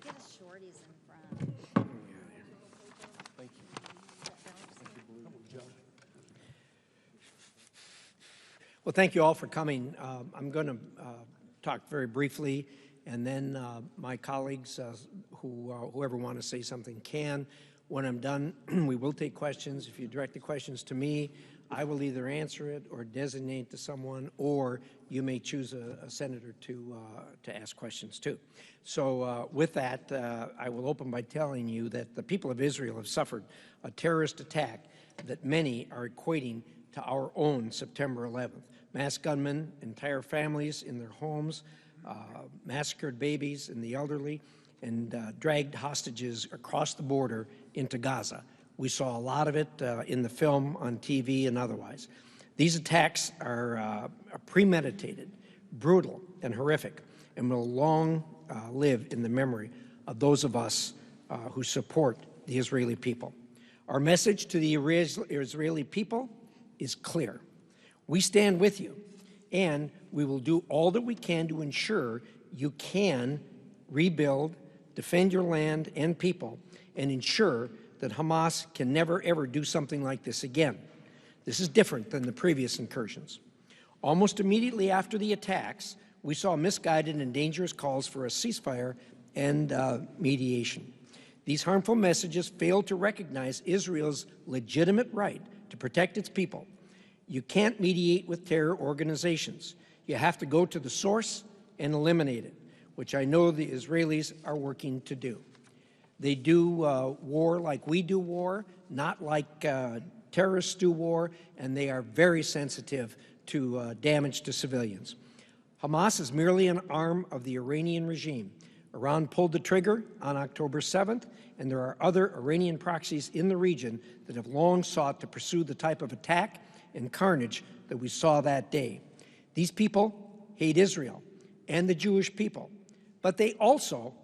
Get us shorties in front. Thank you. Well, thank you all for coming. I'm going to talk very briefly, and then my colleagues, whoever want to say something can. When I'm done, we will take questions. If you direct the questions to me, I will either answer it or designate to someone, or you may choose a senator to ask questions to. So with that, I will open by telling you that the people of Israel have suffered a terrorist attack that many are equating to our own September 11th. Mass gunmen, entire families in their homes, massacred babies and the elderly, and dragged hostages across the border into Gaza. We saw a lot of it in the film, on TV, and otherwise. These attacks are premeditated, brutal, and horrific, and will long live in the memory of those of us who support the Israeli people. Our message to the Israeli people is clear. We stand with you, and we will do all that we can to ensure you can rebuild, defend your land and people, and ensure that Hamas can never, ever do something like this again. This is different than the previous incursions. Almost immediately after the attacks, we saw misguided and dangerous calls for a ceasefire and mediation. These harmful messages failed to recognize Israel's legitimate right to protect its people. You can't mediate with terror organizations. You have to go to the source and eliminate it, which I know the Israelis are working to do. They do war like we do war, not like terrorists do war, and they are very sensitive to damage to civilians. Hamas is merely an arm of the Iranian regime. Iran pulled the trigger on October 7th, and there are other Iranian proxies in the region that have long sought to pursue the type of attack and carnage that we saw that day. These people hate Israel and the Jewish people, but they also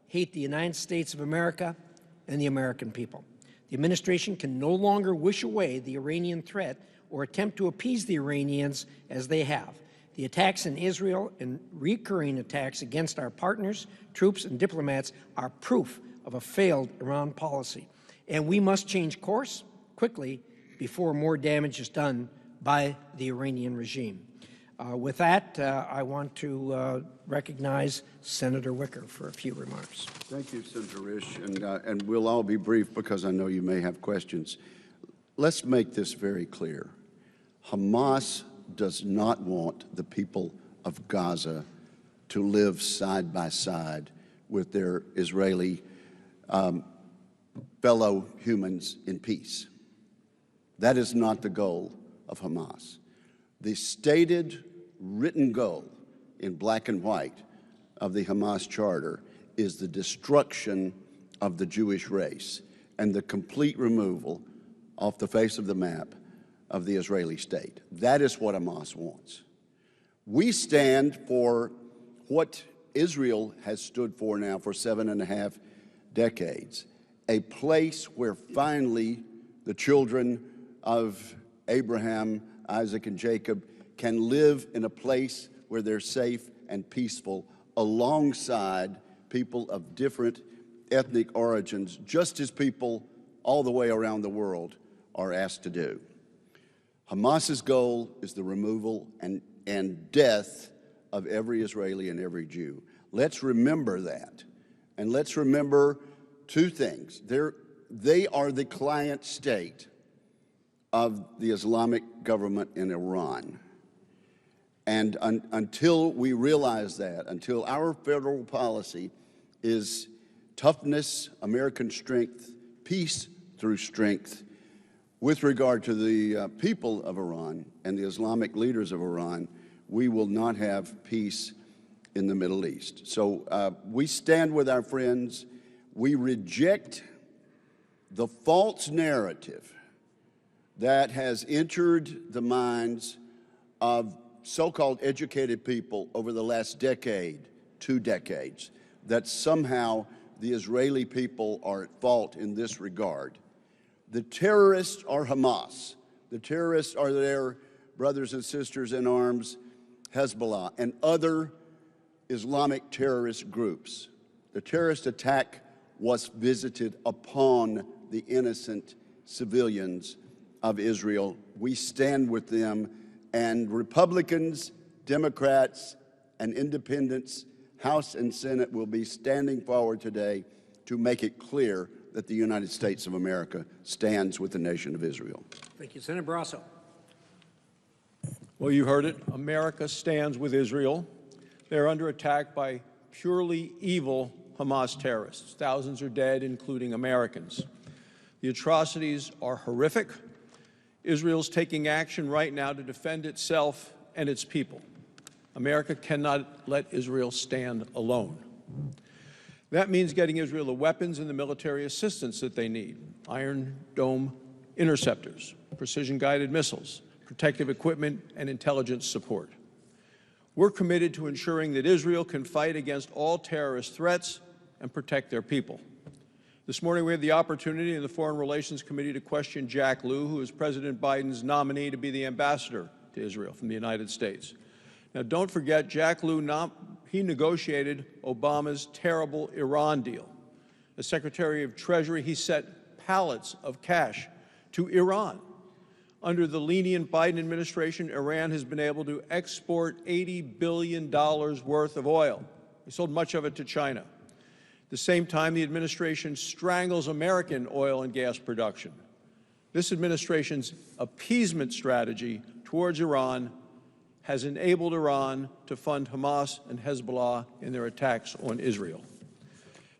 hate the United States of America and the American people. The administration can no longer wish away the Iranian threat or attempt to appease the Iranians as they have. The attacks in Israel and recurring attacks against our partners, troops, and diplomats are proof of a failed Iran policy. And we must change course quickly before more damage is done by the Iranian regime. With that, I want to recognize Senator Wicker for a few remarks. Thank you, Senator Risch, and we'll all be brief because I know you may have questions. Let's make this very clear. Hamas does not want the people of Gaza to live side by side with their Israeli fellow humans in peace. That is not the goal of Hamas. The stated written goal in black and white of the Hamas Charter is the destruction of the Jewish race and the complete removal off the face of the map of the Israeli state. That is what Hamas wants. We stand for what Israel has stood for now for 7.5 decades, a place where finally the children of Abraham, Isaac, and Jacob can live in a place where they're safe and peaceful alongside people of different ethnic origins, just as people all the way around the world are asked to do. Hamas's goal is the removal and death of every Israeli and every Jew. Let's remember that. And let's remember two things. They are the client state of the Islamic government in Iran. And until we realize that, until our federal policy is toughness, American strength, peace through strength, with regard to the people of Iran and the Islamic leaders of Iran, we will not have peace in the Middle East. So we stand with our friends. We reject the false narrative that has entered the minds of so-called educated people over the last decade, 2 decades, that somehow the Israeli people are at fault in this regard. The terrorists are Hamas. The terrorists are their brothers and sisters in arms, Hezbollah, and other Islamic terrorist groups. The terrorist attack was visited upon the innocent civilians of Israel. We stand with them, and Republicans, Democrats, and independents, House and Senate, will be standing forward today to make it clear that the United States of America stands with the nation of Israel. Thank you. Senator Barrasso. Well, you heard it. America stands with Israel. They're under attack by purely evil Hamas terrorists. Thousands are dead, including Americans. The atrocities are horrific. Israel's taking action right now to defend itself and its people. America cannot let Israel stand alone. That means getting Israel the weapons and the military assistance that they need: Iron Dome interceptors, precision-guided missiles, protective equipment, and intelligence support. We're committed to ensuring that Israel can fight against all terrorist threats and protect their people. This morning, we had the opportunity in the Foreign Relations Committee to question Jack Lew, who is President Biden's nominee to be the ambassador to Israel from the United States. Now, don't forget, Jack Lew, he negotiated Obama's terrible Iran deal. As Secretary of Treasury, he sent pallets of cash to Iran. Under the lenient Biden administration, Iran has been able to export $80 billion worth of oil. They sold much of it to China. At the same time, the administration strangles American oil and gas production. This administration's appeasement strategy towards Iran has enabled Iran to fund Hamas and Hezbollah in their attacks on Israel.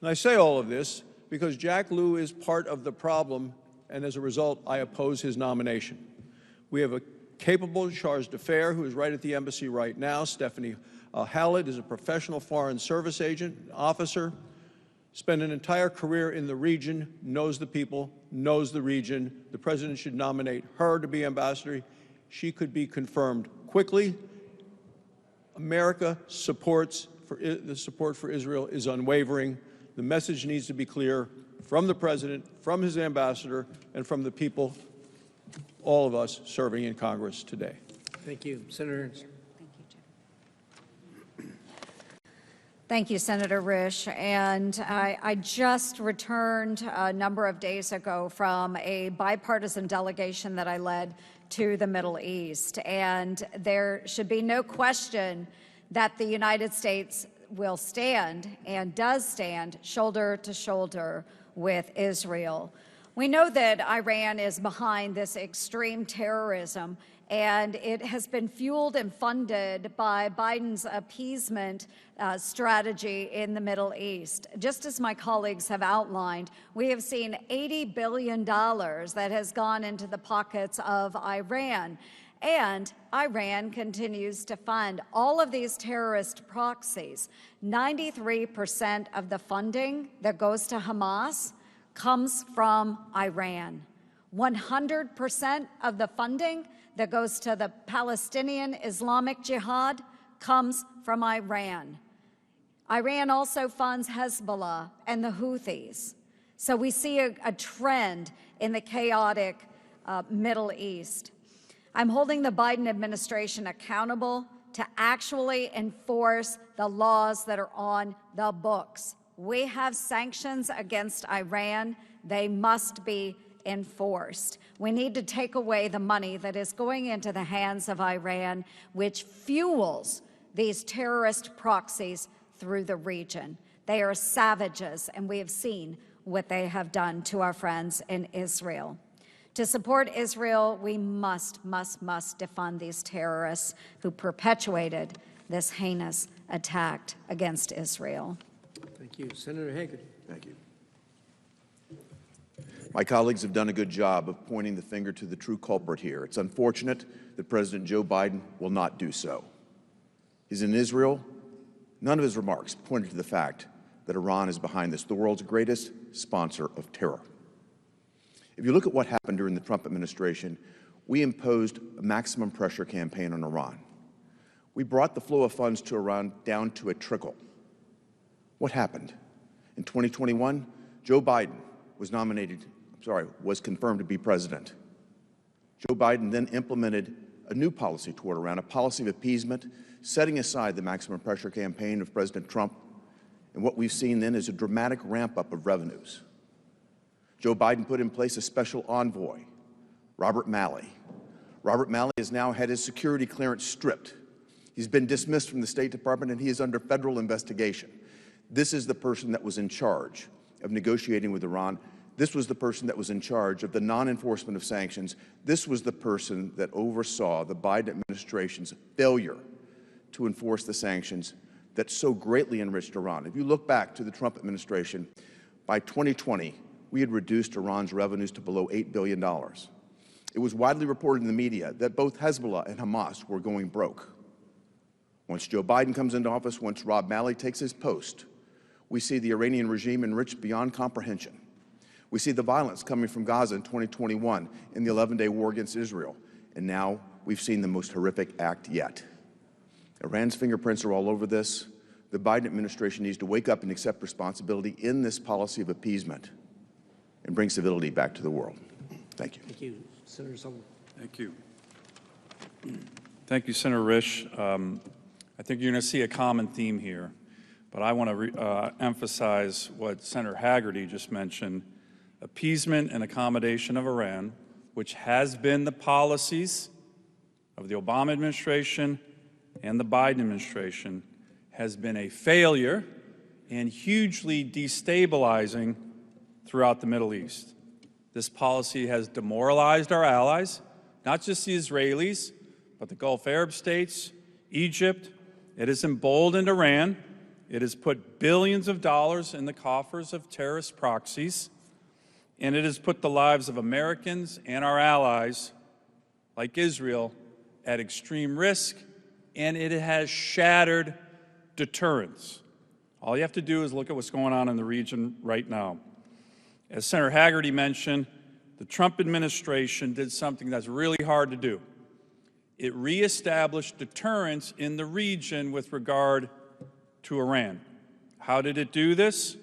And I say all of this because Jack Lew is part of the problem, and as a result, I oppose his nomination. We have a capable charge d'affaires who is right at the embassy right now. Stephanie Hallett is a professional foreign service agent, officer, spent an entire career in the region, knows the people, knows the region. The president should nominate her to be ambassador. She could be confirmed quickly. America the support for Israel is unwavering. The message needs to be clear from the president, from his ambassador, and from the people, all of us serving in Congress today. Thank you. Senator Ernst. Thank you, Senator Risch. And I just returned a number of days ago from a bipartisan delegation that I led to the Middle East. And there should be no question that the United States will stand and does stand shoulder to shoulder with Israel. We know that Iran is behind this extreme terrorism, and it has been fueled and funded by Biden's appeasement strategy in the Middle East. Just as my colleagues have outlined, we have seen $80 billion that has gone into the pockets of Iran. And Iran continues to fund all of these terrorist proxies. 93% of the funding that goes to Hamas comes from Iran. 100% of the funding that goes to the Palestinian Islamic Jihad comes from Iran. Iran also funds Hezbollah and the Houthis. So we see a trend in the chaotic Middle East. I'm holding the Biden administration accountable to actually enforce the laws that are on the books. We have sanctions against Iran. They must be enforced. We need to take away the money that is going into the hands of Iran, which fuels these terrorist proxies through the region. They are savages, and we have seen what they have done to our friends in Israel. To support Israel, we must defund these terrorists who perpetuated this heinous attack against Israel. Thank you. Senator Hagan. Thank you. My colleagues have done a good job of pointing the finger to the true culprit here. It's unfortunate that President Joe Biden will not do so. He's in Israel. None of his remarks pointed to the fact that Iran is behind this, the world's greatest sponsor of terror. If you look at what happened during the Trump administration, we imposed a maximum pressure campaign on Iran. We brought the flow of funds to Iran down to a trickle. What happened? In 2021, Joe Biden was confirmed to be president. Joe Biden then implemented a new policy toward Iran, a policy of appeasement, setting aside the maximum pressure campaign of President Trump. And what we've seen then is a dramatic ramp-up of revenues. Joe Biden put in place a special envoy, Robert Malley. Robert Malley has now had his security clearance stripped. He's been dismissed from the State Department, and he is under federal investigation. This is the person that was in charge of negotiating with Iran. This was the person that was in charge of the non-enforcement of sanctions. This was the person that oversaw the Biden administration's failure to enforce the sanctions that so greatly enriched Iran. If you look back to the Trump administration, by 2020, we had reduced Iran's revenues to below $8 billion. It was widely reported in the media that both Hezbollah and Hamas were going broke. Once Joe Biden comes into office, once Rob Malley takes his post, we see the Iranian regime enriched beyond comprehension. We see the violence coming from Gaza in 2021 in the 11-day war against Israel. And now we've seen the most horrific act yet. Iran's fingerprints are all over this. The Biden administration needs to wake up and accept responsibility in this policy of appeasement and bring civility back to the world. Thank you. Thank you. Senator Sullivan. Thank you. Thank you, Senator Risch. I think you're going to see a common theme here, but I want to emphasize what Senator Haggerty just mentioned. Appeasement and accommodation of Iran, which has been the policies of the Obama administration and the Biden administration, has been a failure and hugely destabilizing throughout the Middle East. This policy has demoralized our allies, not just the Israelis, but the Gulf Arab states, Egypt. It has emboldened Iran. It has put billions of dollars in the coffers of terrorist proxies. And it has put the lives of Americans and our allies, like Israel, at extreme risk. And it has shattered deterrence. All you have to do is look at what's going on in the region right now. As Senator Haggerty mentioned, the Trump administration did something that's really hard to do. It reestablished deterrence in the region with regard to Iran. How did it do this?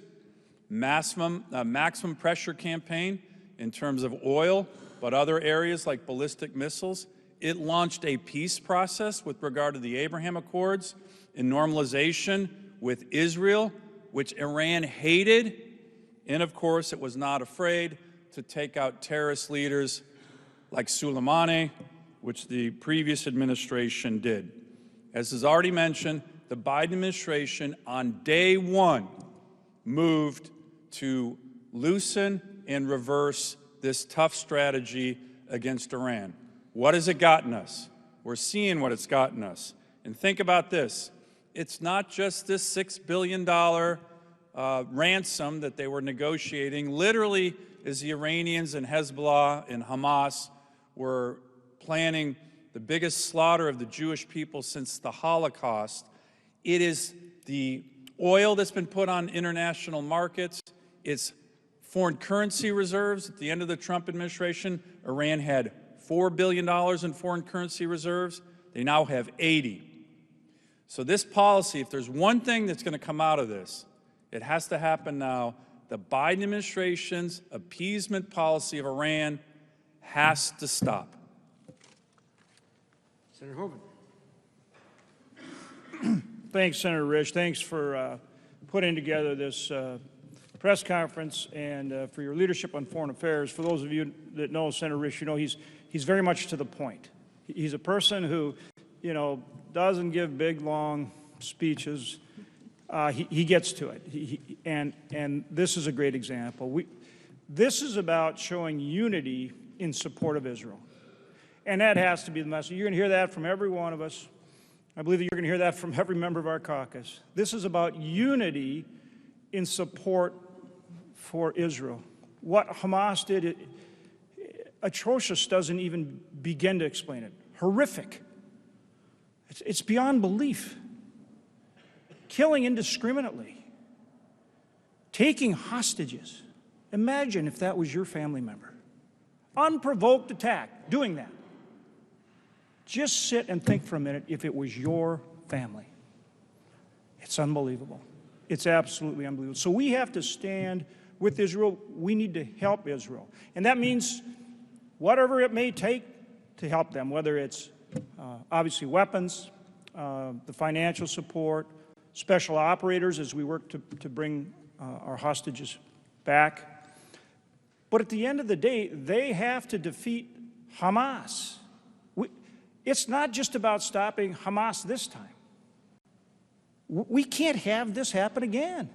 Maximum pressure campaign in terms of oil, but other areas like ballistic missiles. It launched a peace process with regard to the Abraham Accords and normalization with Israel, which Iran hated. And of course, it was not afraid to take out terrorist leaders like Soleimani, which the previous administration did. As is already mentioned, the Biden administration on day one moved to loosen and reverse this tough strategy against Iran. What has it gotten us? We're seeing what it's gotten us. And think about this. It's not just this $6 billion ransom that they were negotiating. Literally, as the Iranians and Hezbollah and Hamas were planning the biggest slaughter of the Jewish people since the Holocaust, it is the oil that's been put on international markets. It's foreign currency reserves. At the end of the Trump administration, Iran had $4 billion in foreign currency reserves. They now have 80. So this policy, if there's one thing that's going to come out of this, it has to happen now. The Biden administration's appeasement policy of Iran has to stop. Senator Hoeven. Thanks, Senator Risch. Thanks for putting together this press conference and for your leadership on foreign affairs. For those of you that know Senator Risch, you know he's very much to the point. He's a person who, you know, doesn't give big, long speeches. He gets to it, and this is a great example. This is about showing unity in support of Israel, and that has to be the message. You're going to hear that from every one of us. I believe that you're going to hear that from every member of our caucus. This is about unity in support for Israel. What Hamas did, atrocious doesn't even begin to explain it. Horrific. It's beyond belief. Killing indiscriminately. Taking hostages. Imagine if that was your family member. Unprovoked attack, doing that. Just sit and think for a minute if it was your family. It's unbelievable. It's absolutely unbelievable. So we have to stand with Israel. We need to help Israel. And that means whatever it may take to help them, whether it's obviously weapons, the financial support, special operators as we work to bring our hostages back. But at the end of the day, they have to defeat Hamas. It's not just about stopping Hamas this time. We can't have this happen again.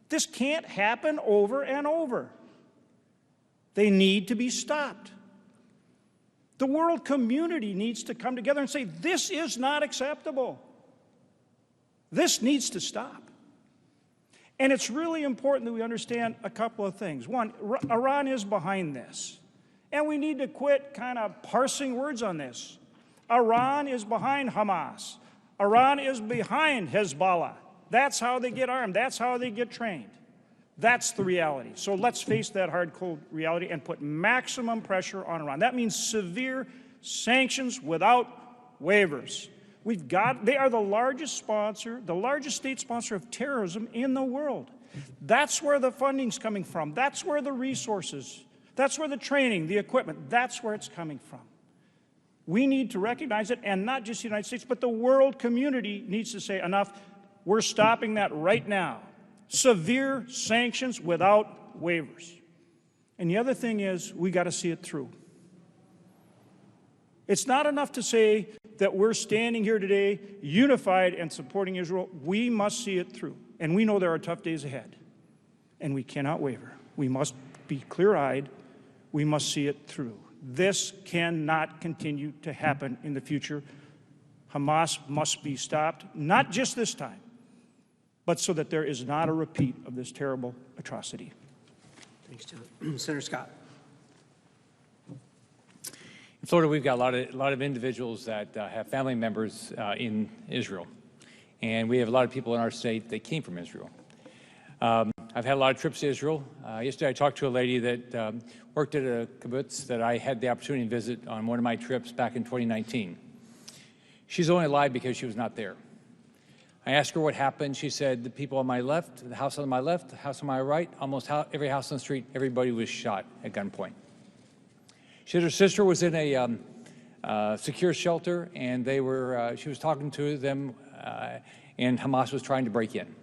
This can't happen over and over. They need to be stopped. The world community needs to come together and say, this is not acceptable. This needs to stop. And it's really important that we understand a couple of things. One, Iran is behind this. And we need to quit kind of parsing words on this. Iran is behind Hamas. Iran is behind Hezbollah. That's how they get armed. That's how they get trained. That's the reality. So let's face that hard, cold reality and put maximum pressure on Iran. That means severe sanctions without waivers. They are the largest sponsor, the largest state sponsor of terrorism in the world. That's where the funding's coming from. That's where the resources, that's where the training, the equipment, that's where it's coming from. We need to recognize it, and not just the United States, but the world community needs to say, enough, we're stopping that right now. Severe sanctions without waivers. And the other thing is, we got to see it through. It's not enough to say that we're standing here today unified and supporting Israel. We must see it through. And we know there are tough days ahead. And we cannot waver. We must be clear-eyed. We must see it through. This cannot continue to happen in the future. Hamas must be stopped, not just this time, but so that there is not a repeat of this terrible atrocity. Thanks, John. Senator Scott. In Florida, we've got a lot of individuals that have family members in Israel, and we have a lot of people in our state that came from Israel. I've had a lot of trips to Israel. Yesterday, I talked to a lady that worked at a kibbutz that I had the opportunity to visit on one of my trips back in 2019. She's only alive because she was not there. I asked her what happened. She said the people on my left, the house on my left, the house on my right, almost every house on the street, everybody was shot at gunpoint. She said her sister was in a secure shelter, and she was talking to them, and Hamas was trying to break in.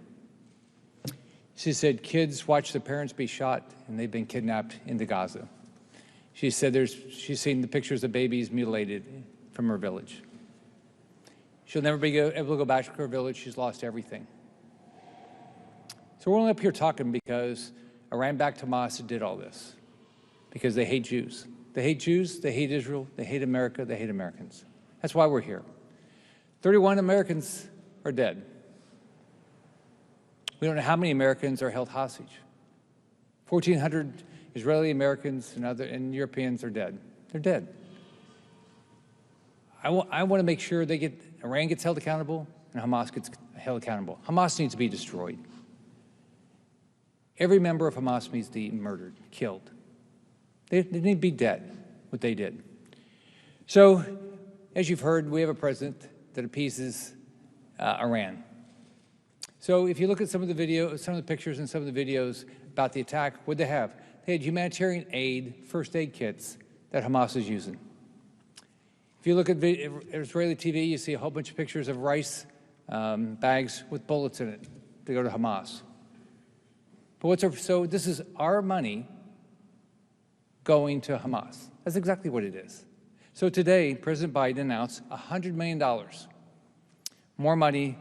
She said kids watch their parents be shot, and they've been kidnapped into Gaza. She said she's seen the pictures of babies mutilated from her village. She'll never be able to go back to her village. She's lost everything. So we're only up here talking because Iran backed Hamas and did all this, because they hate Jews. They hate Jews, they hate Israel, they hate America, they hate Americans. That's why we're here. 31 Americans are dead. We don't know how many Americans are held hostage. 1,400 Israeli Americans and Europeans are dead. They're dead. I want to make sure Iran gets held accountable and Hamas gets held accountable. Hamas needs to be destroyed. Every member of Hamas needs to be murdered, killed. They need to be dead, what they did. So, as you've heard, we have a president that appeases Iran. So if you look at some of the pictures and some of the videos about the attack, what they have? They had humanitarian aid, first aid kits that Hamas is using. If you look at Israeli TV, you see a whole bunch of pictures of rice bags with bullets in it to go to Hamas. But so this is our money going to Hamas. That's exactly what it is. So today, President Biden announced $100 million more money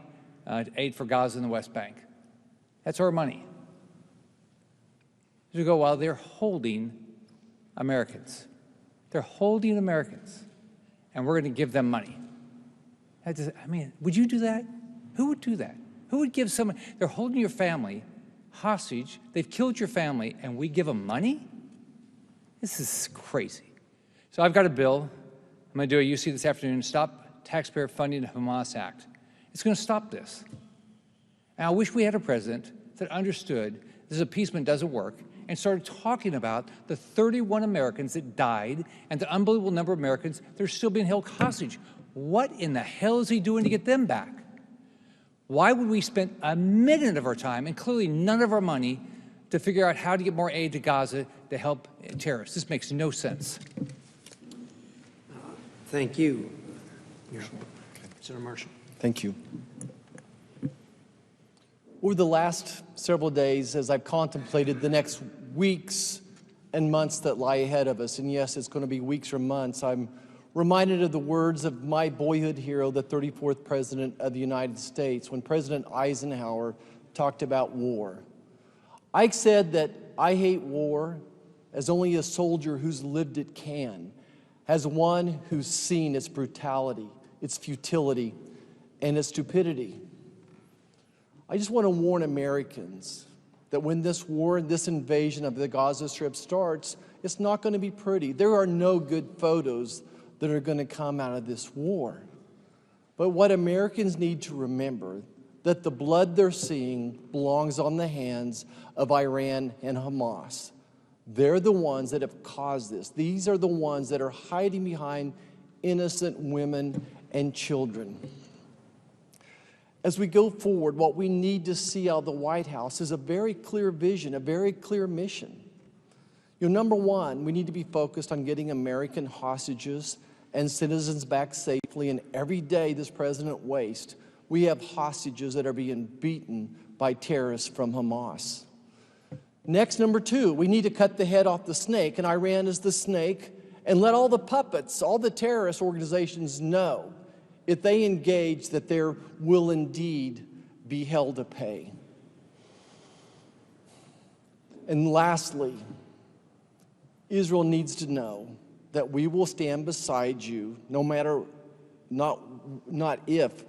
aid for Gaza and the West Bank. That's our money. As we go, while they're holding Americans. They're holding Americans, and we're going to give them money. I mean, would you do that? Who would do that? Who would give someone, they're holding your family hostage, they've killed your family, and we give them money? This is crazy. So I've got a bill. I'm going to do a UC this afternoon, Stop Taxpayer Funding the Hamas Act. It's going to stop this. And I wish we had a president that understood this appeasement doesn't work and started talking about the 31 Americans that died and the unbelievable number of Americans that are still being held hostage. What in the hell is he doing to get them back? Why would we spend a minute of our time and clearly none of our money to figure out how to get more aid to Gaza to help terrorists? This makes no sense. Thank you. Senator Marshall. Thank you. Over the last several days, as I've contemplated the next weeks and months that lie ahead of us, and yes, it's going to be weeks or months, I'm reminded of the words of my boyhood hero, the 34th President of the United States, when President Eisenhower talked about war. Ike said that I hate war as only a soldier who's lived it can, as one who's seen its brutality, its futility, and its stupidity. I just want to warn Americans that when this war, this invasion of the Gaza Strip starts, it's not going to be pretty. There are no good photos that are going to come out of this war. But what Americans need to remember, that the blood they're seeing belongs on the hands of Iran and Hamas. They're the ones that have caused this. These are the ones that are hiding behind innocent women and children. As we go forward, what we need to see out of the White House is a very clear vision, a very clear mission. You know, number one, we need to be focused on getting American hostages and citizens back safely. And every day this president wastes, we have hostages that are being beaten by terrorists from Hamas. Next, number two, we need to cut the head off the snake, and Iran is the snake, and let all the puppets, all the terrorist organizations know if they engage that there will indeed be hell to pay. And lastly, Israel needs to know that we will stand beside you no matter, not if,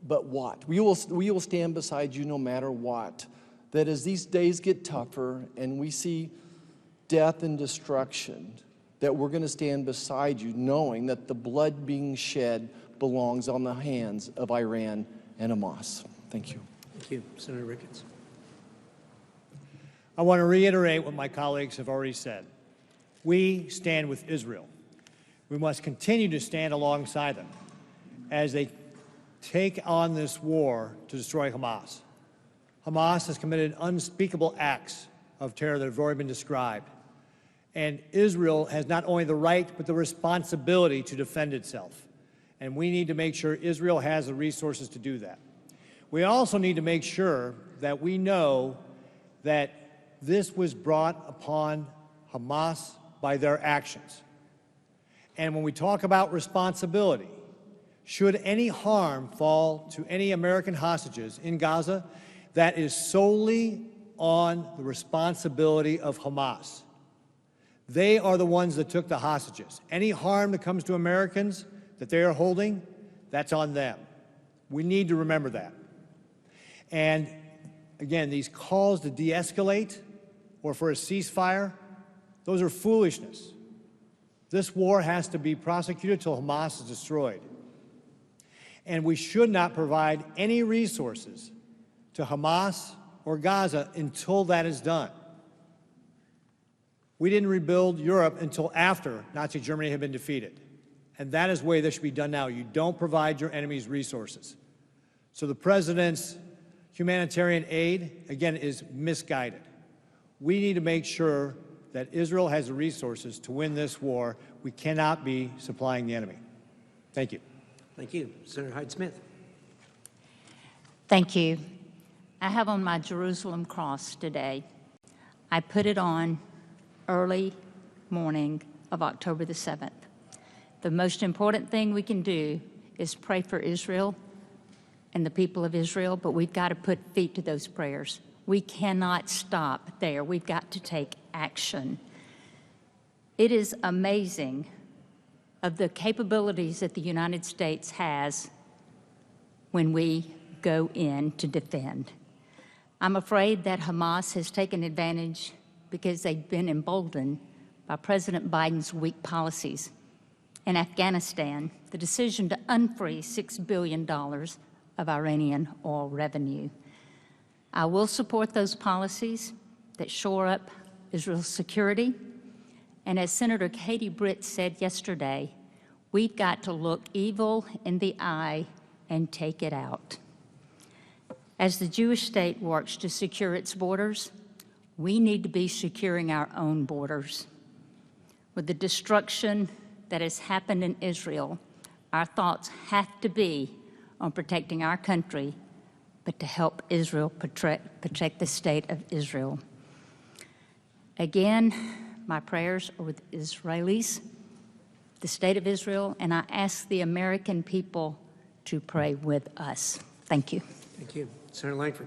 but what. We will stand beside you no matter what. That as these days get tougher and we see death and destruction, that we're going to stand beside you knowing that the blood being shed belongs on the hands of Iran and Hamas. Thank you. Thank you. Senator Ricketts. I want to reiterate what my colleagues have already said. We stand with Israel. We must continue to stand alongside them as they take on this war to destroy Hamas. Hamas has committed unspeakable acts of terror that have already been described. And Israel has not only the right, but the responsibility to defend itself. And we need to make sure Israel has the resources to do that. We also need to make sure that we know that this was brought upon Hamas by their actions. And when we talk about responsibility, should any harm fall to any American hostages in Gaza, that is solely on the responsibility of Hamas. They are the ones that took the hostages. Any harm that comes to Americans that they are holding, that's on them. We need to remember that. And again, these calls to de-escalate or for a ceasefire, those are foolishness. This war has to be prosecuted till Hamas is destroyed. And we should not provide any resources to Hamas or Gaza until that is done. We didn't rebuild Europe until after Nazi Germany had been defeated. And that is the way this should be done now. You don't provide your enemies resources. So the president's humanitarian aid, again, is misguided. We need to make sure that Israel has the resources to win this war. We cannot be supplying the enemy. Thank you. Thank you. Senator Hyde-Smith. Thank you. I have on my Jerusalem cross today. I put it on early morning of October the 7th. The most important thing we can do is pray for Israel and the people of Israel, but we've got to put feet to those prayers. We cannot stop there. We've got to take action. It is amazing of the capabilities that the United States has when we go in to defend. I'm afraid that Hamas has taken advantage because they've been emboldened by President Biden's weak policies. In Afghanistan, the decision to unfreeze $6 billion of Iranian oil revenue. I will support those policies that shore up Israel's security. And as Senator Katie Britt said yesterday, we've got to look evil in the eye and take it out. As the Jewish state works to secure its borders, we need to be securing our own borders. With the destruction that has happened in Israel, Our thoughts have to be on protecting our country, but to help Israel protect the state of Israel. Again, my prayers are with Israelis, the state of Israel, and I ask the American people to pray with us. Thank you. Thank you. Senator Langford.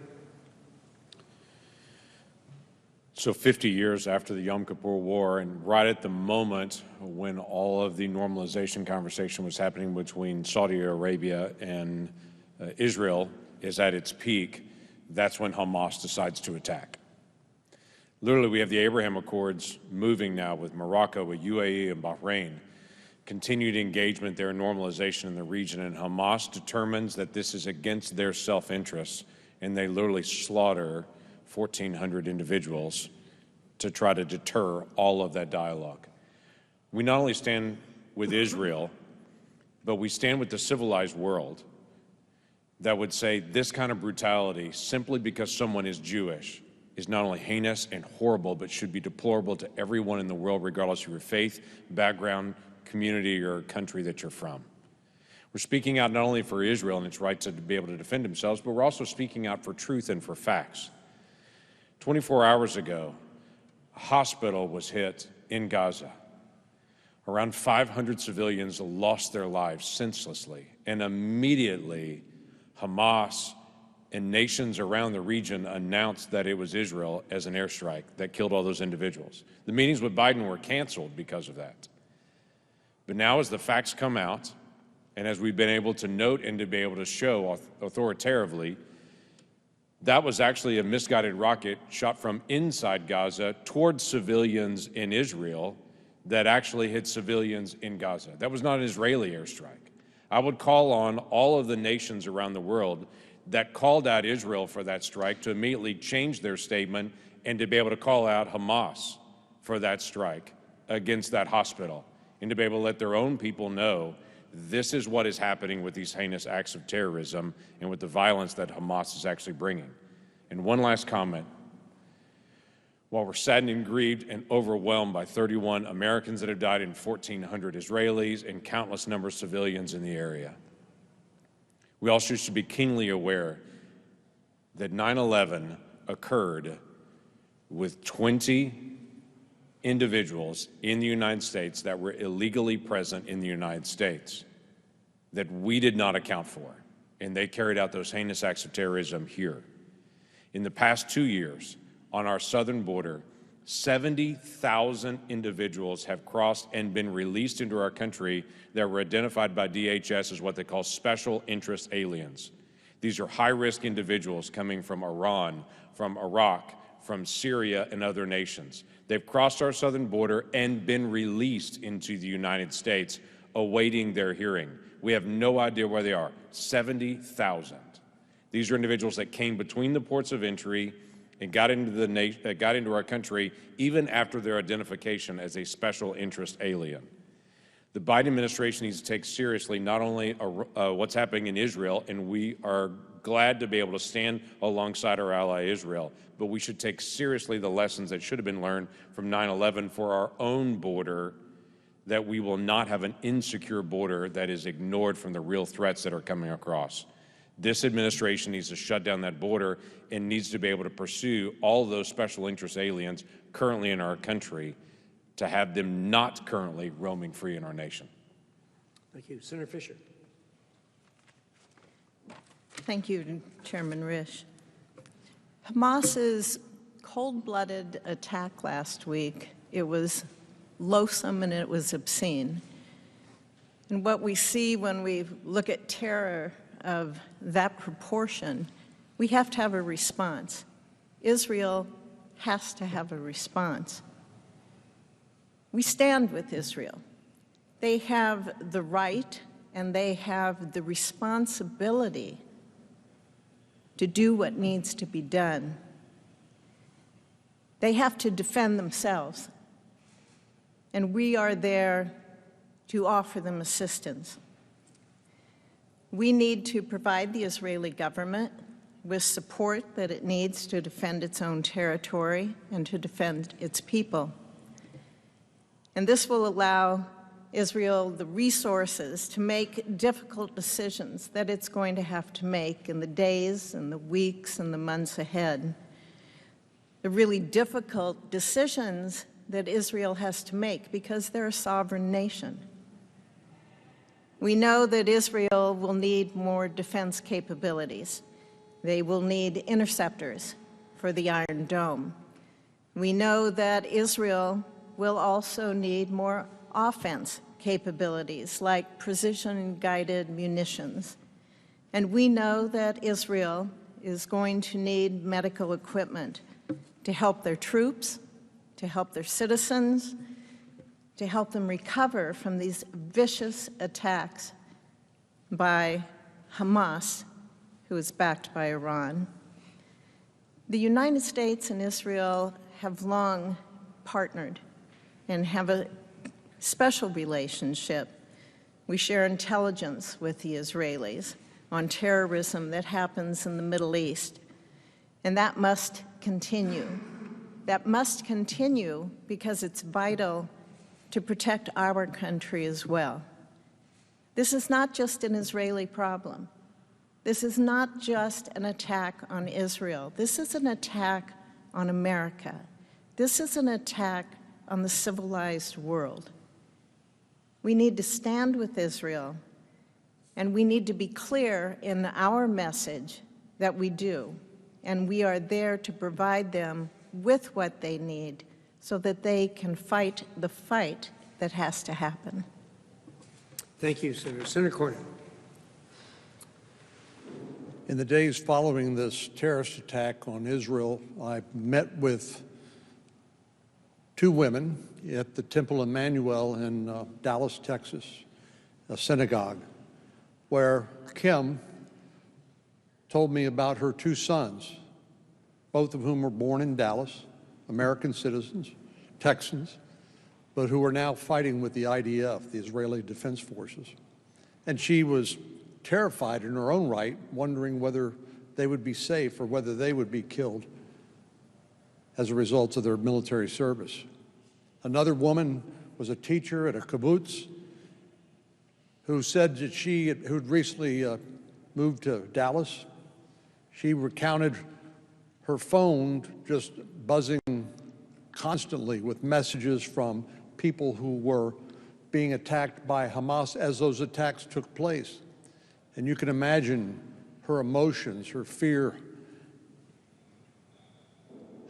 So 50 years after the Yom Kippur War, and right at the moment when all of the normalization conversation was happening between Saudi Arabia and Israel is at its peak, that's when Hamas decides to attack. Literally, we have the Abraham Accords moving now with Morocco, with UAE and Bahrain, continued engagement there, normalization in the region, and Hamas determines that this is against their self-interests, and they literally slaughter 1,400 individuals to try to deter all of that dialogue. We not only stand with Israel, but we stand with the civilized world that would say this kind of brutality, simply because someone is Jewish, is not only heinous and horrible, but should be deplorable to everyone in the world, regardless of your faith, background, community, or country that you're from. We're speaking out not only for Israel and its right to be able to defend themselves, but we're also speaking out for truth and for facts. 24 hours ago, a hospital was hit in Gaza. Around 500 civilians lost their lives senselessly, and immediately Hamas and nations around the region announced that it was Israel as an airstrike that killed all those individuals. The meetings with Biden were canceled because of that. But now as the facts come out, and as we've been able to note and to be able to show authoritatively, that was actually a misguided rocket shot from inside Gaza towards civilians in Israel that actually hit civilians in Gaza. That was not an Israeli airstrike. I would call on all of the nations around the world that called out Israel for that strike to immediately change their statement and to be able to call out Hamas for that strike against that hospital, and to be able to let their own people know this is what is happening with these heinous acts of terrorism and with the violence that Hamas is actually bringing. And one last comment. While we're saddened and grieved and overwhelmed by 31 Americans that have died and 1,400 Israelis and countless number of civilians in the area, we also should be keenly aware that 9/11 occurred with 20 individuals in the United States that were illegally present in the United States that we did not account for, and they carried out those heinous acts of terrorism here. In the past 2 years, on our southern border, 70,000 individuals have crossed and been released into our country that were identified by DHS as what they call special interest aliens. These are high-risk individuals coming from Iran, from Iraq, from Syria, and other nations. They've crossed our southern border and been released into the United States, awaiting their hearing. We have no idea where they are. 70,000. These are individuals that came between the ports of entry and got into our country even after their identification as a special interest alien. The Biden administration needs to take seriously not only what's happening in Israel, and we are glad to be able to stand alongside our ally Israel, but we should take seriously the lessons that should have been learned from 9/11 for our own border, that we will not have an insecure border that is ignored from the real threats that are coming across. This administration needs to shut down that border and needs to be able to pursue all those special interest aliens currently in our country to have them not currently roaming free in our nation. Thank you. Senator Fisher. Thank you, Chairman Risch. Hamas's cold-blooded attack last week, it was loathsome and it was obscene. And what we see when we look at terror of that proportion, we have to have a response. Israel has to have a response. We stand with Israel. They have the right and they have the responsibility to do what needs to be done. They have to defend themselves, and we are there to offer them assistance. We need to provide the Israeli government with support that it needs to defend its own territory and to defend its people. And this will allow Israel the resources to make difficult decisions that it's going to have to make in the days and the weeks and the months ahead. The really difficult decisions that Israel has to make because they're a sovereign nation. We know that Israel will need more defense capabilities. They will need interceptors for the Iron Dome. We know that Israel will also need more offense capabilities like precision-guided munitions. And we know that Israel is going to need medical equipment to help their troops, to help their citizens, to help them recover from these vicious attacks by Hamas, who is backed by Iran. The United States and Israel have long partnered and have a special relationship. We share intelligence with the Israelis on terrorism that happens in the Middle East, and that must continue. That must continue because it's vital to protect our country as well. This is not just an Israeli problem. This is not just an attack on Israel. This is an attack on America. This is an attack on the civilized world. We need to stand with Israel, and we need to be clear in our message that we do, and we are there to provide them with what they need so that they can fight the fight that has to happen. Thank you, Senator. Senator Cornyn. In the days following this terrorist attack on Israel, I met with two women at the Temple Emmanuel in Dallas, Texas, a synagogue, where Kim told me about her two sons, both of whom were born in Dallas, American citizens, Texans, but who are now fighting with the IDF, the Israeli Defense Forces. And she was terrified in her own right, wondering whether they would be safe or whether they would be killed as a result of their military service. Another woman was a teacher at a kibbutz who said that who'd recently moved to Dallas. She recounted her phone just buzzing constantly with messages from people who were being attacked by Hamas as those attacks took place. And you can imagine her emotions, her fear,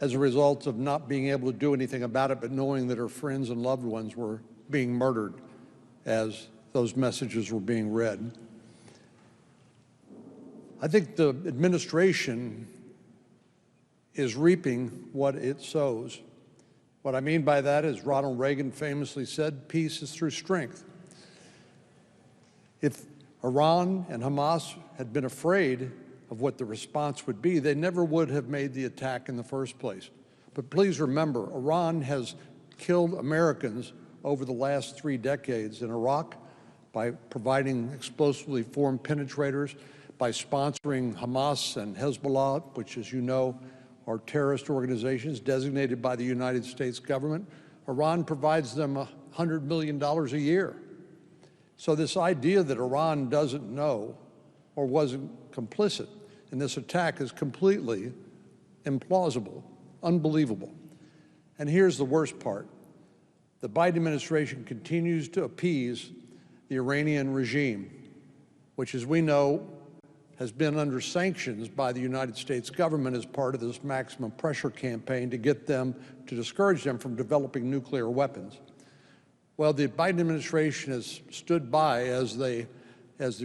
as a result of not being able to do anything about it, but knowing that her friends and loved ones were being murdered as those messages were being read. I think the administration is reaping what it sows. What I mean by that is Ronald Reagan famously said, peace is through strength. If Iran and Hamas had been afraid of what the response would be, they never would have made the attack in the first place. But please remember, Iran has killed Americans over the last 3 decades in Iraq by providing explosively formed penetrators, by sponsoring Hamas and Hezbollah, which, as you know, are terrorist organizations designated by the United States government. Iran provides them $100 million a year. So this idea that Iran doesn't know or wasn't complicit in this attack is completely implausible, unbelievable. And here's the worst part. The Biden administration continues to appease the Iranian regime, which, as we know, has been under sanctions by the United States government as part of this maximum pressure campaign to get them, to discourage them from developing nuclear weapons. Well, the Biden administration has stood by as the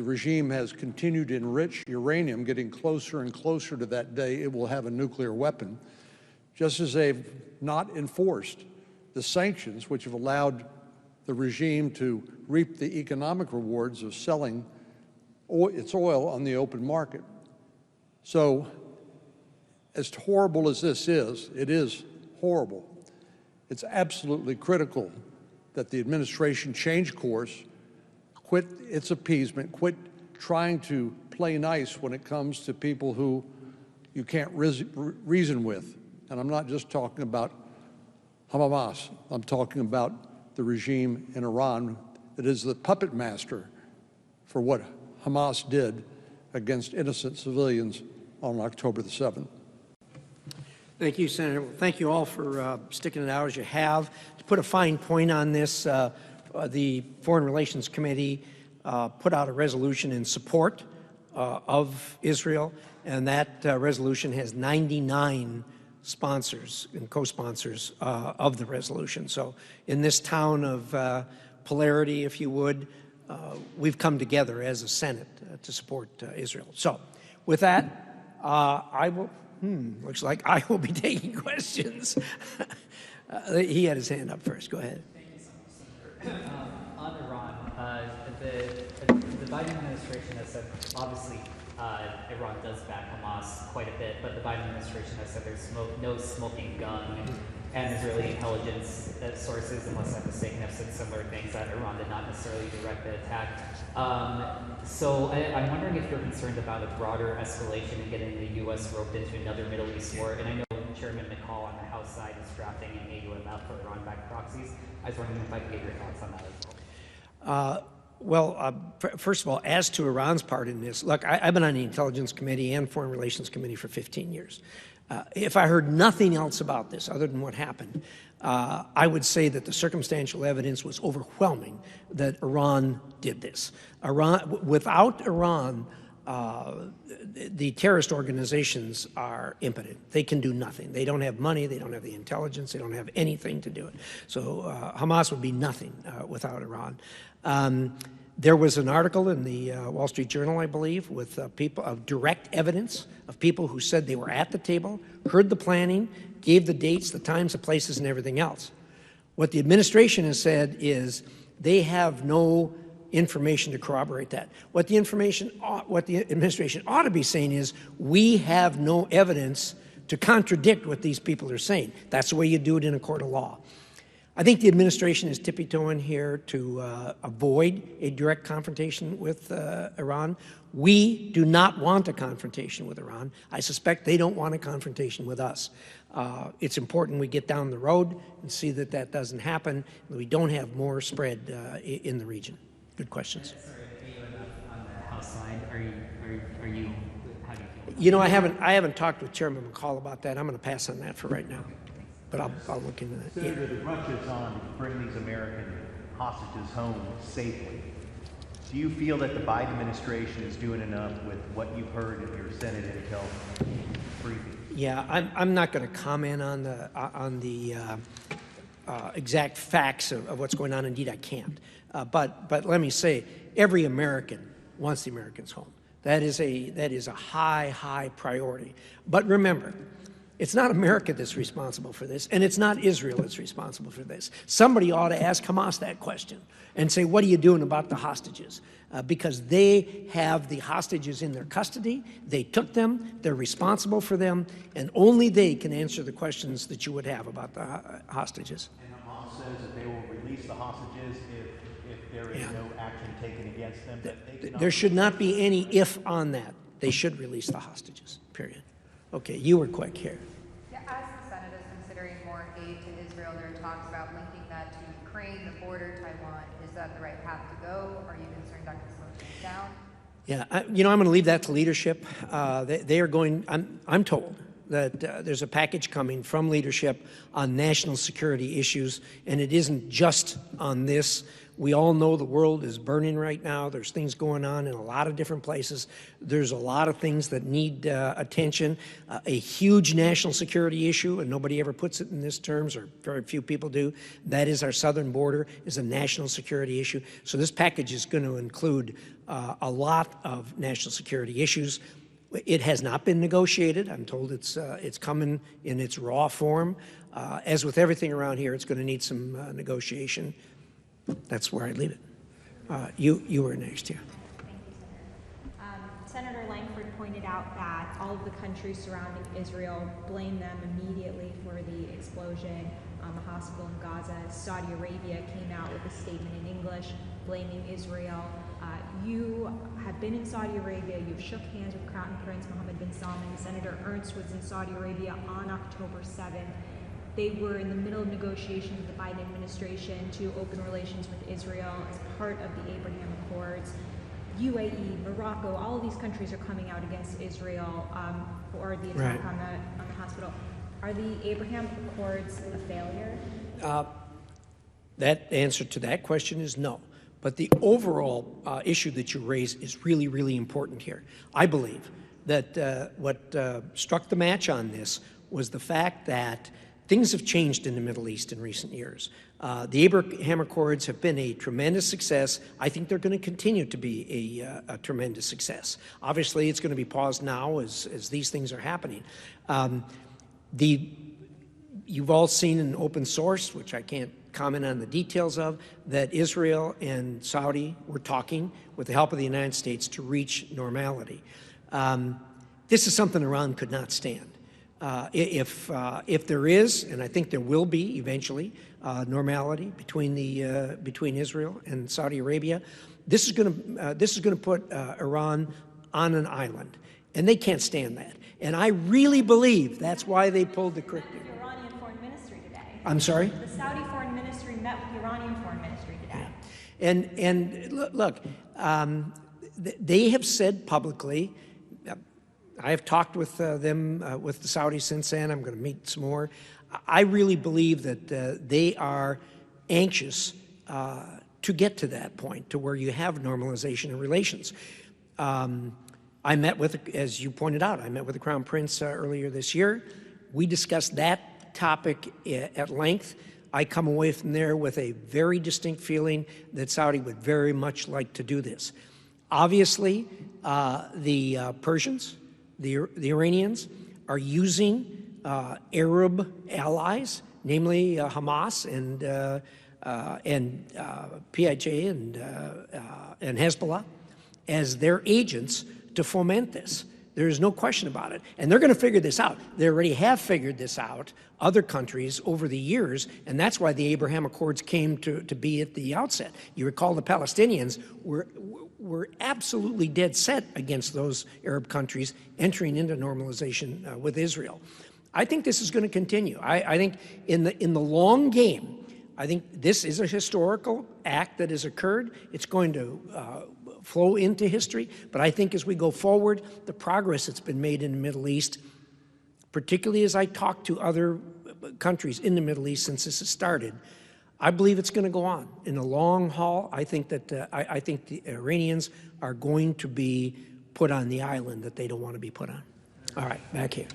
regime has continued to enrich uranium, getting closer and closer to that day it will have a nuclear weapon, just as they've not enforced the sanctions which have allowed the regime to reap the economic rewards of selling its oil on the open market. So, as horrible as this is, it is horrible. It's absolutely critical that the administration change course, quit its appeasement, quit trying to play nice when it comes to people who you can't reason with. And I'm not just talking about Hamas. I'm talking about the regime in Iran that is the puppet master for what Hamas did against innocent civilians on October the 7th. Thank you, Senator. Thank you all for sticking it out as you have. To put a fine point on this, the Foreign Relations Committee put out a resolution in support of Israel, and that resolution has 99 sponsors and co-sponsors of the resolution. So in this town of polarity, if you would, we've come together as a Senate to support Israel. So with that, I will, looks like I will be taking questions. He had his hand up first. Go ahead. Thank you so much, Senator. On Iran, the Biden administration has said, obviously, Iran does back Hamas quite a bit, but the Biden administration has said there's no smoking gun, and Israeli intelligence sources, unless I'm mistaken, have said similar things, that Iran did not necessarily direct the attack. So I'm wondering if you're concerned about a broader escalation and getting the U.S. roped into another Middle East war. And I know Chairman McCall on the House side is drafting an AUMF for Iran-backed proxies. I was wondering if I could get your thoughts on that as well. First of all, as to Iran's part in this, look, I've been on the Intelligence Committee and Foreign Relations Committee for 15 years. If I heard nothing else about this other than what happened, I would say that the circumstantial evidence was overwhelming that Iran did this. Without Iran, the terrorist organizations are impotent. They can do nothing. They don't have money. They don't have the intelligence. They don't have anything to do it. So Hamas would be nothing without Iran. There was an article in the Wall Street Journal, I believe, with people of direct evidence of people who said they were at the table, heard the planning, gave the dates, the times, the places, and everything else. What the administration has said is they have no information to corroborate that. What the administration ought to be saying is we have no evidence to contradict what these people are saying. That's the way you do it in a court of law. I think the administration is tippy-toeing here to avoid a direct confrontation with Iran. We do not want a confrontation with Iran. I suspect they don't want a confrontation with us. It's important we get down the road and see that that doesn't happen, and we don't have more spread in the region. Good questions. Sorry, AUMF on the House side, are you, how do you feel? You know, I haven't talked with Chairman McCall about that. I'm going to pass on that for right now. But I'll look into that. Senator, the rush is on to bring these American hostages home safely. Do you feel that the Biden administration is doing enough with what you've heard in your Senate Intel briefing? Yeah, I'm not going to comment on the exact facts of what's going on. Indeed, I can't. But let me say, every American wants the Americans home. That is a high priority. But remember, it's not America that's responsible for this, and it's not Israel that's responsible for this. Somebody ought to ask Hamas that question and say, what are you doing about the hostages? Because they have the hostages in their custody. They took them. They're responsible for them, and only they can answer the questions that you would have about the hostages. And Hamas says that they will release the hostages if there is no action taken against them. There should not be any if on that. They should release the hostages, period. Okay, you were quick here. Yeah, as the Senate is considering more aid to Israel, there are talks about linking that to Ukraine, the border, Taiwan. Is that the right path to go? Are you concerned that could slow things down? Yeah, I'm going to leave that to leadership. They are going, I'm told that there's a package coming from leadership on national security issues, and it isn't just on this. We all know the world is burning right now. There's things going on in a lot of different places. There's a lot of things that need attention. A huge national security issue, and nobody ever puts it in these terms, or very few people do. That is our southern border is a national security issue. So this package is going to include a lot of national security issues. It has not been negotiated. I'm told it's coming in its raw form. As with everything around here, it's going to need some negotiation. That's where I leave it. You were next, yeah. Thank you, Senator. Senator Langford pointed out that all of the countries surrounding Israel blame them immediately for the explosion on the hospital in Gaza. Saudi Arabia came out with a statement in English blaming Israel. You have been in Saudi Arabia. You've shook hands with Crown Prince Mohammed bin Salman. Senator Ernst was in Saudi Arabia on October 7th. They were in the middle of negotiations with the Biden administration to open relations with Israel as part of the Abraham Accords. UAE, Morocco, all of these countries are coming out against Israel for the attack on the hospital. Are the Abraham Accords a failure? That answer to that question is no. But the overall issue that you raise is really, really important here. I believe that what struck the match on this was the fact that things have changed in the Middle East in recent years. The Abraham Accords have been a tremendous success. I think they're going to continue to be a tremendous success. Obviously, it's going to be paused now as these things are happening. You've all seen in open source, which I can't comment on the details of, that Israel and Saudi were talking with the help of the United States to reach normality. This is something Iran could not stand. If there is, and I think there will be eventually, normality between Israel and Saudi Arabia, this is going to put Iran on an island, and they can't stand that. And I really believe that's why they pulled the curtain. The Iranian Foreign Ministry today. I'm sorry? The Saudi Foreign Ministry met with the Iranian Foreign Ministry today. And look, they have said publicly. I have talked with them, with the Saudis since then. I'm going to meet some more. I really believe that they are anxious to get to that point, to where you have normalization of relations. I met with, as you pointed out, I met with the Crown Prince earlier this year. We discussed that topic at length. I come away from there with a very distinct feeling that Saudi would very much like to do this. Obviously, the Persians, the Iranians, are using Arab allies, namely Hamas and PIJ and Hezbollah, as their agents to foment this. There is no question about it. And they're going to figure this out. They already have figured this out, other countries, over the years, and that's why the Abraham Accords came to be at the outset. You recall the Palestinians were absolutely dead set against those Arab countries entering into normalization with Israel. I think this is going to continue. I think in the long game, I think this is a historical act that has occurred. It's going to flow into history. But I think as we go forward, the progress that's been made in the Middle East, particularly as I talk to other countries in the Middle East since this has started, I believe it's going to go on. In the long haul, I think that I think the Iranians are going to be put on the island that they don't want to be put on. All right, back here.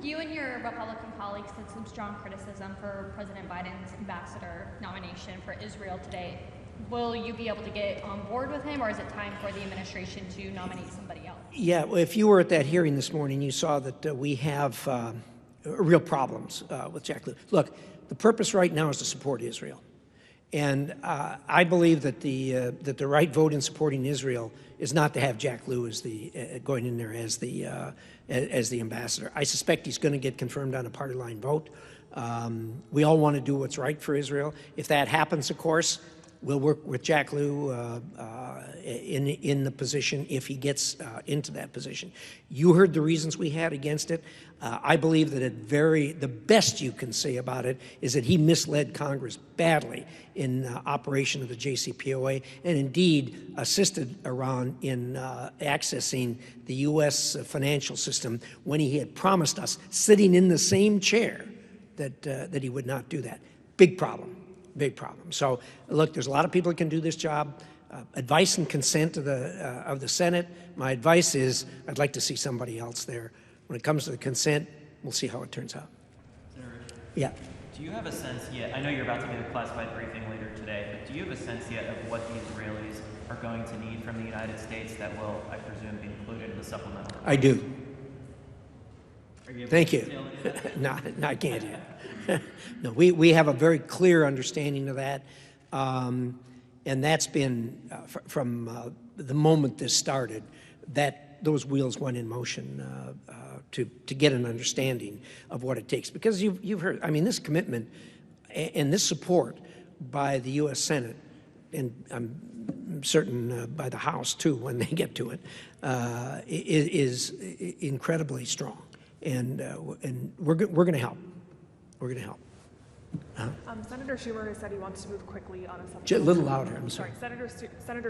You and your Republican colleagues had some strong criticism for President Biden's ambassador nomination for Israel today. Will you be able to get on board with him, or is it time for the administration to nominate somebody else? Yeah, well, if you were at that hearing this morning, you saw that we have real problems with Jack Lew. Look, the purpose right now is to support Israel. And I believe that the right vote in supporting Israel is not to have Jack Lew as going in there as the ambassador. I suspect he's going to get confirmed on a party line vote. We all want to do what's right for Israel. If that happens, of course, we'll work with Jack Lew in the position if he gets into that position. You heard the reasons we had against it. I believe that the best you can say about it is that he misled Congress badly in operation of the JCPOA, and indeed assisted Iran in accessing the U.S. financial system when he had promised us, sitting in the same chair, that he would not do that. Big problem. Big problem. So, look, there's a lot of people that can do this job. Advice and consent of the Senate. My advice is I'd like to see somebody else there. When it comes to the consent, we'll see how it turns out. Yeah. Do you have a sense yet? I know you're about to give a classified briefing later today, but do you have a sense yet of what the Israelis are going to need from the United States that will, I presume, be included in the supplemental? I do. Are you able Thank to you. detail any of that? No, I can't yet. No, we have a very clear understanding of that, and that's been from the moment this started, that those wheels went in motion to get an understanding of what it takes. Because you've heard, I mean, this commitment and this support by the U.S. Senate, and I'm certain by the House too when they get to it, is incredibly strong, and we're going to help. We're going to help. Senator Schumer has said he wants to move quickly on a A little louder, I'm sorry. Senator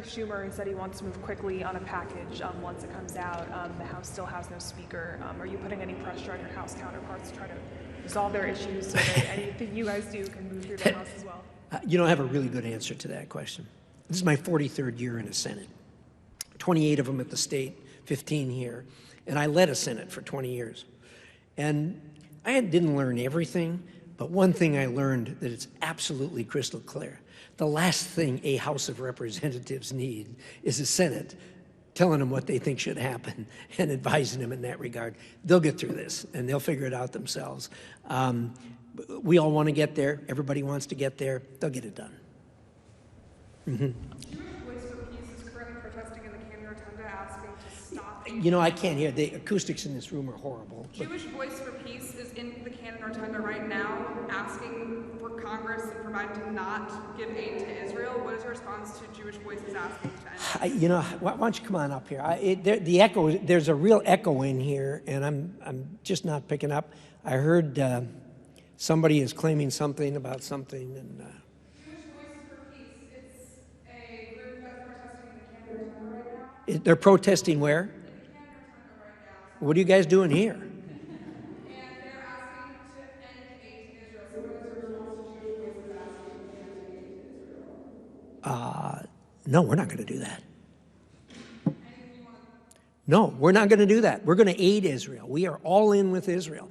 Schumer has said he wants to move quickly on a package once it comes out. The House still has no speaker. Are you putting any pressure on your House counterparts to try to resolve their issues so that anything you guys do can move through the House as well? You don't have a really good answer to that question. This is my 43rd year in the Senate, 28 of them at the state, 15 here. And I led a Senate for 20 years. And I didn't learn everything, but one thing I learned that it's absolutely crystal clear. The last thing a House of Representatives need is a Senate telling them what they think should happen and advising them in that regard. They'll get through this, and they'll figure it out themselves. We all want to get there. Everybody wants to get there. They'll get it done. Jewish Voice for Peace is currently protesting in the Canyon Rotunda asking to stop. You know, I can't hear. The acoustics in this room are horrible. Jewish Voice for Peace is in the Canyon Rotunda right now asking for Congress and for Biden to not give aid to Israel. What is your response to Jewish Voices asking to end? You know, why don't you come on up here? The echo, there's a real echo in here, and I'm just not picking up. I heard somebody is claiming something about something, and Jewish Voice for Peace. It's a group that's protesting in the Canyon Rotunda right now. they're protesting where? What are you guys doing here? No, we're not going to do that. No, we're not going to do that. We're going to aid Israel. We are all in with Israel.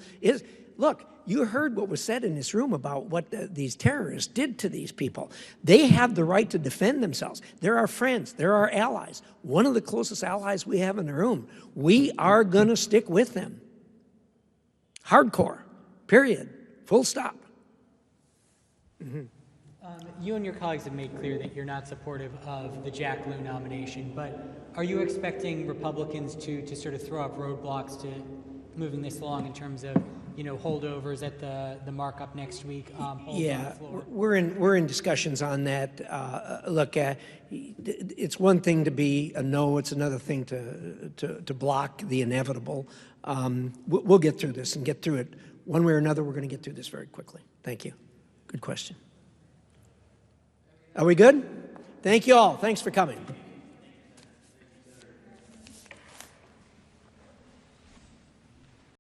Look, you heard what was said in this room about what these terrorists did to these people. They have the right to defend themselves. They're our friends. They're our allies. One of the closest allies we have in the room. We are going to stick with them. Hardcore. Period. Full stop. You and your colleagues have made clear that you're not supportive of the Jack Lew nomination, but are you expecting Republicans to sort of throw up roadblocks to moving this along in terms of, you know, holdovers at the markup next week? Yeah, we're in discussions on that. Look, it's one thing to be a no; it's another thing to block the inevitable. We'll get through this and get through it one way or another. We're going to get through this very quickly. Thank you. Good question. Are we good? Thank you all. Thanks for coming.